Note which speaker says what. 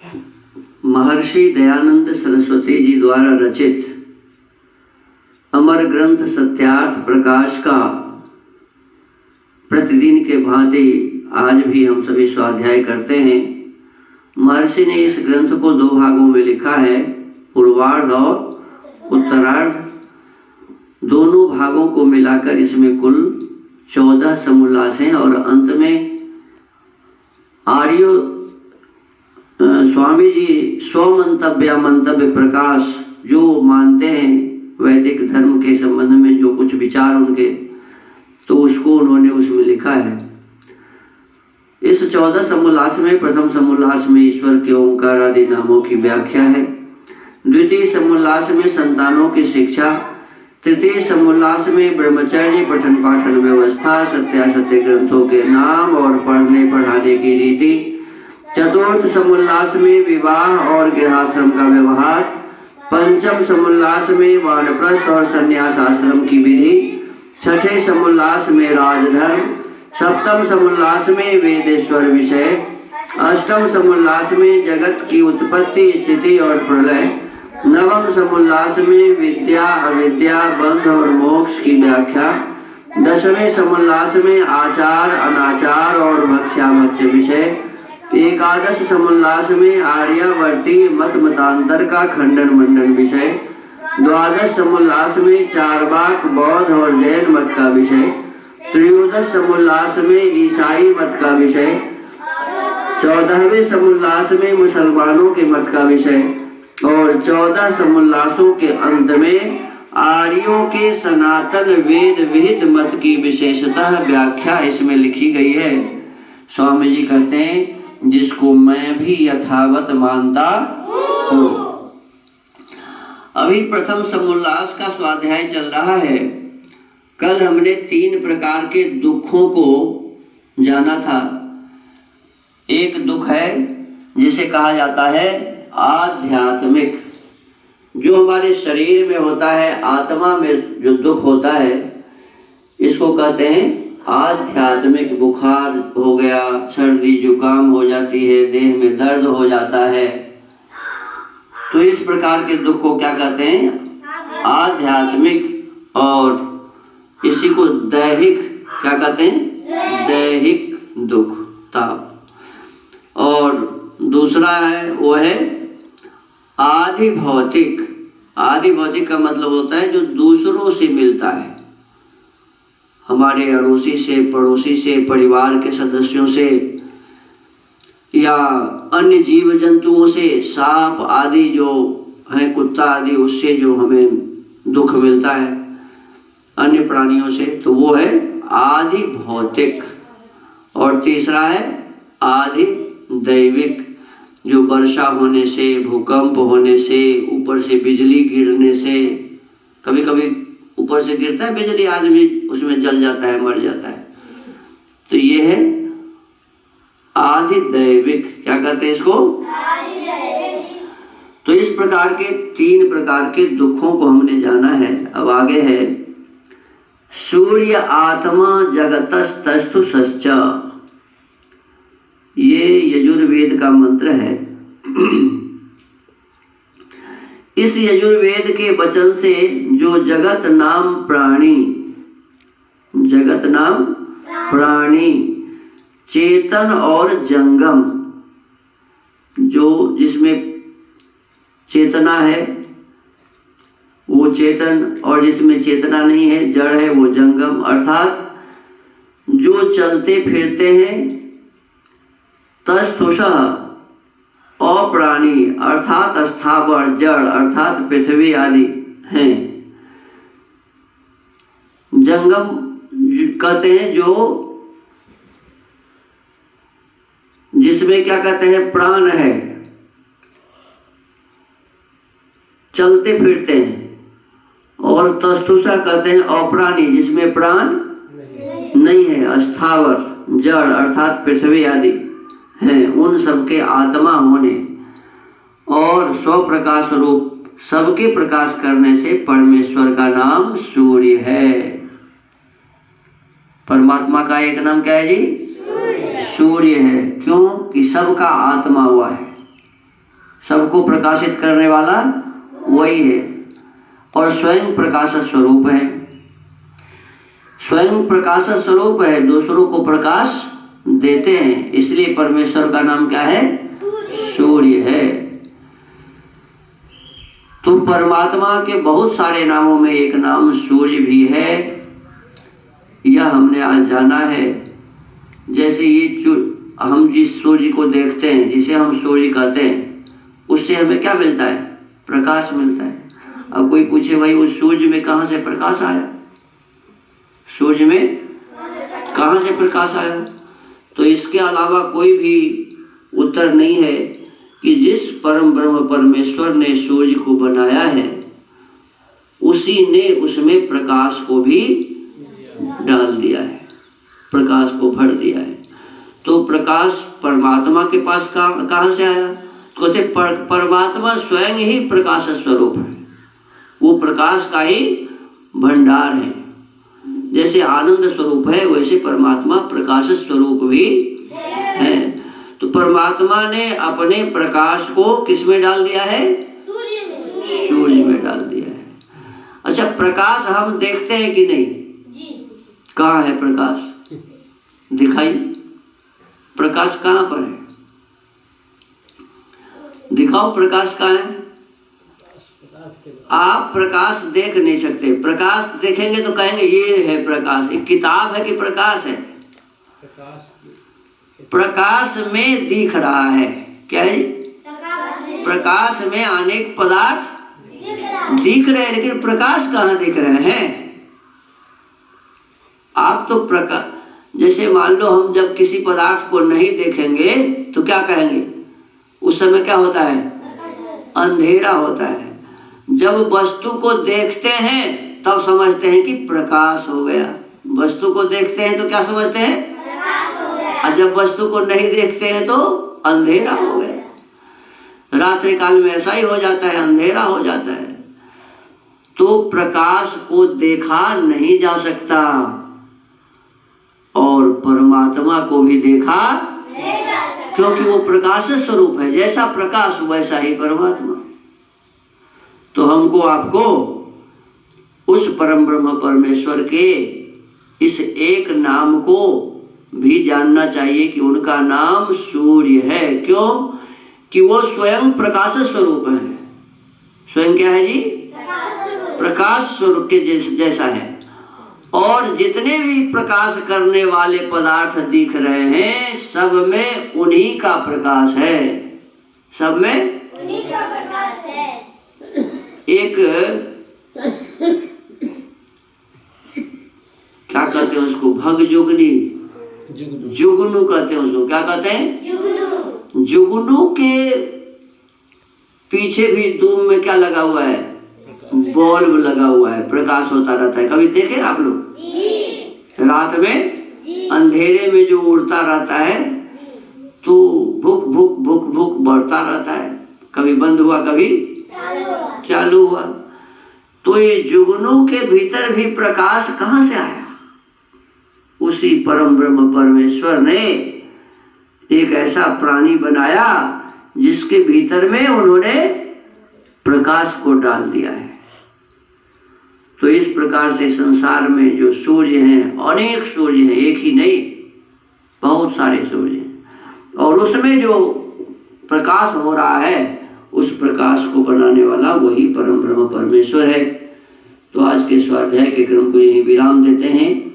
Speaker 1: महर्षि दयानंद सरस्वती जी द्वारा रचित अमर ग्रंथ सत्यार्थ प्रकाश का प्रतिदिन के भांति आज भी हम सभी स्वाध्याय करते हैं। महर्षि ने इस ग्रंथ को दो भागों में लिखा है, पूर्वार्ध और उत्तरार्ध। दोनों भागों को मिलाकर इसमें कुल 14 समोल्लास हैं और अंत में आर्यो स्वामी जी मंतव्य प्रकाश जो मानते हैं वैदिक धर्म के संबंध में जो कुछ विचार उनके, तो उसको उन्होंने उसमें लिखा है। इस 14 समोल्लास में प्रथम समोल्लास में ईश्वर के ओंकार आदि नामों की व्याख्या है। द्वितीय समोल्लास में संतानों की शिक्षा। तृतीय समोल्लास में ब्रह्मचर्य पठन पाठन व्यवस्था, सत्यासत्य ग्रंथों के नाम और पढ़ने पढ़ाने की रीति। चतुर्थ समोल्लास में विवाह और गृहस्थाश्रम का व्यवहार। पंचम समोल्लास में वानप्रस्थ और संन्यास आश्रम की विधि। छठे समोल्लास में राजधर्म। सप्तम समोल्लास में वेदेश्वर विषय। अष्टम समोल्लास में जगत की उत्पत्ति स्थिति और प्रलय। नवम समोल्लास में विद्या अविद्या बंध और मोक्ष की व्याख्या। दसवें समोल्लास में आचार अनाचार और भक्ष्याभक्ष्य विषय। एकादश समोल्लास में आर्यावर्ती मत मतांतर का खंडन मंडन विषय। द्वादश समोल्लास में चारवाक बौद्ध और जैन मत का विषय। त्रयोदश समोल्लास में ईसाई मत का विषय। 14वें समोल्लास में मुसलमानों के मत का विषय और 14 समोल्लासों के अंत में आर्यों के सनातन वेद विहित मत की विशेषतः व्याख्या इसमें लिखी गई है। स्वामी जी कहते हैं, जिसको मैं भी यथावत मानता हूँ। अभी प्रथम समोल्लास का स्वाध्याय चल रहा है। कल हमने 3 प्रकार के दुखों को जाना था। एक दुख है जिसे कहा जाता है आध्यात्मिक, जो हमारे शरीर में होता है, आत्मा में जो दुख होता है, इसको कहते हैं आध्यात्मिक। बुखार हो गया, सर्दी जुकाम हो जाती है, देह में दर्द हो जाता है, तो इस प्रकार के दुख को क्या कहते हैं? आध्यात्मिक। और इसी को दैहिक क्या कहते हैं? दैहिक दुख, ताप। और दूसरा है वो है आधि भौतिक। आधि भौतिक का मतलब होता है जो दूसरों से मिलता है, हमारे अड़ोसी से, पड़ोसी से, परिवार के सदस्यों से या अन्य जीव जंतुओं से, सांप आदि जो है, कुत्ता आदि, उससे जो हमें दुख मिलता है, अन्य प्राणियों से, तो वो है आधि भौतिक। और तीसरा है आधि दैविक, जो वर्षा होने से, भूकंप होने से, ऊपर से बिजली गिरने से, कभी कभी ऊपर से गिरता है बिजली, आदमी उसमें जल जाता है, मर जाता है, तो ये है आधि दैविक। क्या कहते हैं इसको? तो इस प्रकार के 3 प्रकार के दुखों को हमने जाना है। अब आगे है सूर्य आत्मा जगतस्तस्तु सश्च। ये यजुर्वेद का मंत्र है। इस यजुर्वेद के वचन से जो जगत नाम प्राणी, चेतन और जंगम, जो जिसमें चेतना है वो चेतन, और जिसमें चेतना नहीं है, जड़ है, वो जंगम। अर्थात जो चलते फिरते हैं, तस्थुषः अप्राणी अर्थात स्थावर, जड़ अर्थात पृथ्वी आदि हैं। जंगम कहते हैं जो जिसमें क्या कहते हैं? प्राण है, चलते फिरते हैं। और तस्थुषा कहते हैं अप्राणी, जिसमें प्राण नहीं है, अस्थावर, जड़ अर्थात पृथ्वी आदि हैं, उन सबके आत्मा होने और स्वप्रकाश रूप सबके प्रकाश करने से परमेश्वर का नाम सूर्य है। परमात्मा का एक नाम क्या है जी? सूर्य है। क्यों? कि सबका आत्मा हुआ है। सबको प्रकाशित करने वाला वही है और स्वयं प्रकाश स्वरूप है। स्वयं प्रकाश स्वरूप है, दूसरों को प्रकाश देते हैं, इसलिए परमेश्वर का नाम क्या है? सूर्य है। तो परमात्मा के बहुत सारे नामों में एक नाम सूर्य भी है, यह हमने आज जाना है। जैसे ये हम जिस सूर्य को देखते हैं, जिसे हम सूर्य कहते हैं, उससे हमें क्या मिलता है? प्रकाश मिलता है। अब कोई पूछे भाई उस सूर्य में कहाँ से प्रकाश आया? सूर्य में कहाँ से प्रकाश आया? तो इसके अलावा कोई भी उत्तर नहीं है कि जिस परम ब्रह्म परमेश्वर ने सूर्य को बनाया है, उसी ने उसमें प्रकाश को भी डाल दिया है, प्रकाश को भर दिया है। तो प्रकाश परमात्मा के पास कहाँ से आया? कहते परमात्मा स्वयं ही प्रकाश स्वरूप है, वो प्रकाश का ही भंडार है। जैसे आनंद स्वरूप है, वैसे परमात्मा प्रकाश स्वरूप भी है। तो परमात्मा ने अपने प्रकाश को किस में डाल दिया है? सूर्य में डाल दिया है। अच्छा, प्रकाश हम देखते हैं कि नहीं? कहाँ है प्रकाश? दिखाई। प्रकाश कहाँ पर है? दिखाओ, प्रकाश कहाँ है? आप प्रकाश देख नहीं सकते। प्रकाश देखेंगे तो कहेंगे ये है प्रकाश। एक किताब है कि प्रकाश है? प्रकाश में दिख रहा है। क्या है? प्रकाश में अनेक पदार्थ दिख रहे हैं, लेकिन प्रकाश कहाँ दिख रहे हैं? आप तो प्रकाश, जैसे मान लो हम जब किसी पदार्थ को नहीं देखेंगे तो क्या कहेंगे? उस समय क्या होता है? अंधेरा होता है। जब वस्तु को देखते हैं तब समझते हैं कि प्रकाश हो गया। वस्तु को देखते हैं तो क्या समझते हैं? प्रकाश हो गया। और जब वस्तु को नहीं देखते हैं तो अंधेरा हो गया। रात्रि काल में ऐसा ही हो जाता है, अंधेरा हो जाता है। तो प्रकाश को देखा नहीं जा सकता और परमात्मा को भी देखा नहीं जा सकता, क्योंकि वो प्रकाश स्वरूप है। जैसा प्रकाश वैसा ही परमात्मा। तो हमको आपको उस परम ब्रह्म परमेश्वर के इस एक नाम को भी जानना चाहिए कि उनका नाम सूर्य है। क्यों? कि वो स्वयं प्रकाश स्वरूप है। स्वयं क्या है जी? प्रकाश स्वरूप के जैसा है। और जितने भी प्रकाश करने वाले पदार्थ दिख रहे हैं, सब में उन्हीं का प्रकाश है। सब में उन्हीं का प्रकाश है। एक क्या कहते हैं उसको? भगजुगनी, जुगनू कहते हैं उसको। क्या कहते हैं? जुगनू के पीछे भी धूम में क्या लगा हुआ है? बल्ब लगा हुआ है, प्रकाश होता रहता है। कभी देखे आप लोग? रात में अंधेरे में जो उड़ता रहता है तो भुक भुक भुक भुक बढ़ता रहता है, कभी बंद हुआ कभी चालू हुआ। तो ये जुगनू के भीतर भी प्रकाश कहाँ से आया? उसी परम ब्रह्म परमेश्वर ने एक ऐसा प्राणी बनाया जिसके भीतर में उन्होंने प्रकाश को डाल दिया है। तो इस प्रकार से संसार में जो सूर्य हैं, अनेक सूर्य हैं, एक ही नहीं, बहुत सारे सूर्य हैं। और उसमें जो प्रकाश हो रहा है, उस प्रकाश को बनाने वाला वही परम ब्रह्म परमेश्वर है। तो आज के स्वाध्याय के क्रम को यहीं विराम देते हैं।